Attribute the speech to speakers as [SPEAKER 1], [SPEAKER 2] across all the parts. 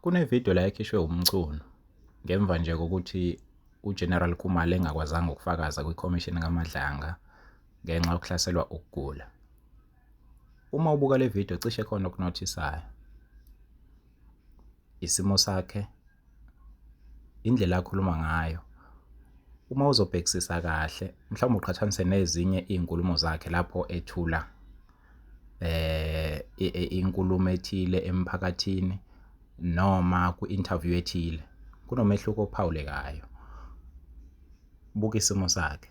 [SPEAKER 1] Kunevidiyo la ekhishwe umculo ngemva nje kokuthi uGeneral Khumalo engakwazanga ukufakaza kwikhomishini kaMadlanga ngenxa yokuhlaselwa ukugula. Uma ubuka le video cishe khona okunothisayo. Isimo sakhe, indlela akhuluma ngayo. Uma uzobhekisisa kahle, mhlawumbe uqhathanise nezinye izinkulumo zakhe lapho ethula inkulumo ethile emphakathini noma ku-interview ethile, kunomehluko ophawulekayo. Buka isimo sakhe,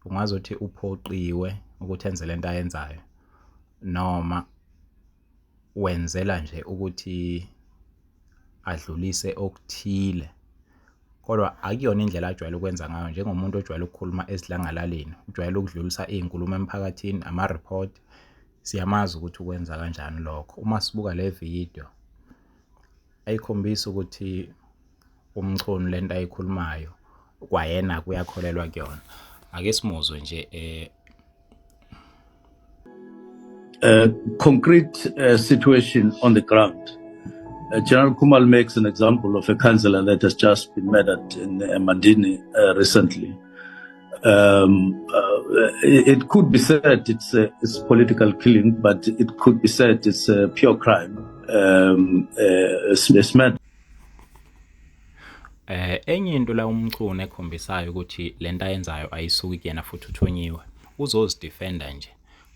[SPEAKER 1] ungazothi uphoqiwe ukuthi enze lento ayenzayo noma wenzela nje ukuthi adlulise okuthile. Kodwa akuyona indlela ajwayele ukwenza ngayo njengomuntu ojwayele ukukhuluma esidlangalaleni, ujwayele ukudlulisa izinkulumo emphakathini, ama-report. Siyamazi ukuthi ukwenza kanjani lokho. Uma sibuka le video ayikhombisa ukuthi umculo lento ayikhulumayo kwayena kuyakholelwa kuyona. Ake simuzwe nje
[SPEAKER 2] concrete situation on the ground. General Khumalo makes an example of a councillor that has just been murdered in Madini recently. It could be said it's political killing, but it could be said it's a pure crime. It's mad.
[SPEAKER 1] Enye into la umculo ekhombisayo ukuthi lento ayenzayo ayisuki kuyena futhi uthonyiwe. Uzozidefenda nje,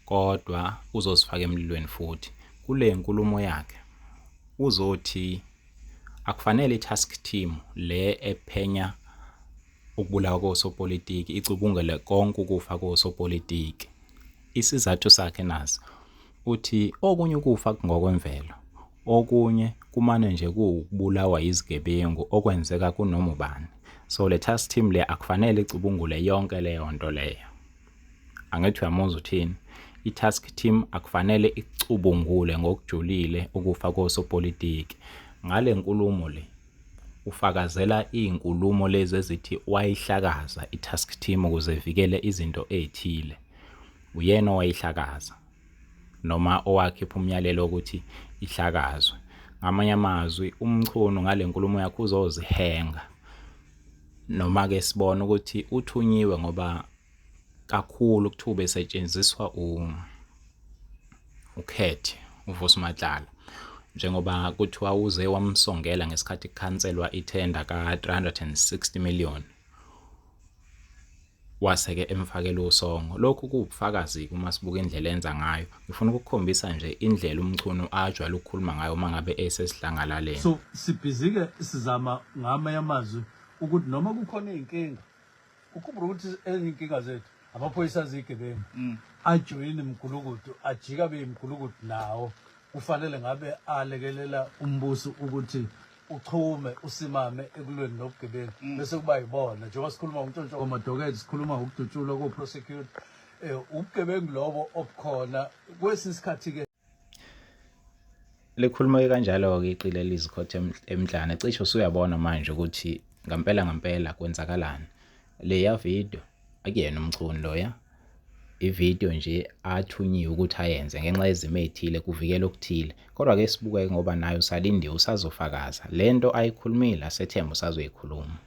[SPEAKER 1] kodwa uzozifaka emlilweni futhi. Kule nkulumo yakhe uzothi akufanele i-task team le ephenya ukubulawa kosopolitiki icubungele konke ukufa kosopolitiki. Isizathu sakhe naso uthi okunye ukufa ngokwemvelo, okunye kumane nje kuwukubulawa izigebengu okwenzeka kunoma ubani. So le task team le akufanele icubungule yonke leyo nto leyo. Angithi uyamuzwa uthini? I-task team akufanele icubungule ngokujulile ukufa kosopolitiki. Ngale nkulumo le ufakazela izinkulumo lezi ezithi wayihlakaza i-task team ukuze ivikele izinto ezithile. Uyena owayihlakaza noma owakhipha umyalelo ukuthi ihlakazwe. Ngamanye amazwi umculo ngale nkulumo yakhe uzozihenga. Noma ke sibona ukuthi uthunyiwe ngoba kakhulu kuthiwa besetshenziswa ukhethe uVusi Matlala, njengoba kuthiwa uze wamsongela ngesikhathi kukhanselwa ithenda ka360 million. Waseke emfakela usongo. Lokhu kuwubufakazi uma sibuka indlela enza ngayo. Ngifuna ukukhombisa nje indlela umculo ajwayele ukukhuluma ngayo uma ngabe esesidlangalaleni.
[SPEAKER 3] So sibhizike sizama ngamanye amazwi ukuthi noma kukhona izinkinga, ukubura ukuthi enye inkinga zethu amaphoyisa azigebengu ajoyine imgulukudu, ajika beyimgulukudu nawo kufanele ngabe alekelela umbuso ukuthi uchume usimame ekulweni nobugebengu bese kuba yibona njengoba sikhuluma ngontshontsho kwamadoketi, sikhuluma ngokudutshulwa ko-prosecute ubugebengu lobo obukhona kwesinye isikhathi ke
[SPEAKER 1] likhuluma kanjalo-ke iqile lizikhothe emhlane. Cishe usuyabona manje ukuthi ngampela kwenzakalani. Leya video akuyena umculo loya, ivideo nje athunyiwe ukuthi ayenze ngenxa yezimo ezithile kuvikela okuthile. Kodwa ke sibuke ngoba nayo salindiwe usazofakaza lento ayikhulumile asethemba usazoyikhuluma.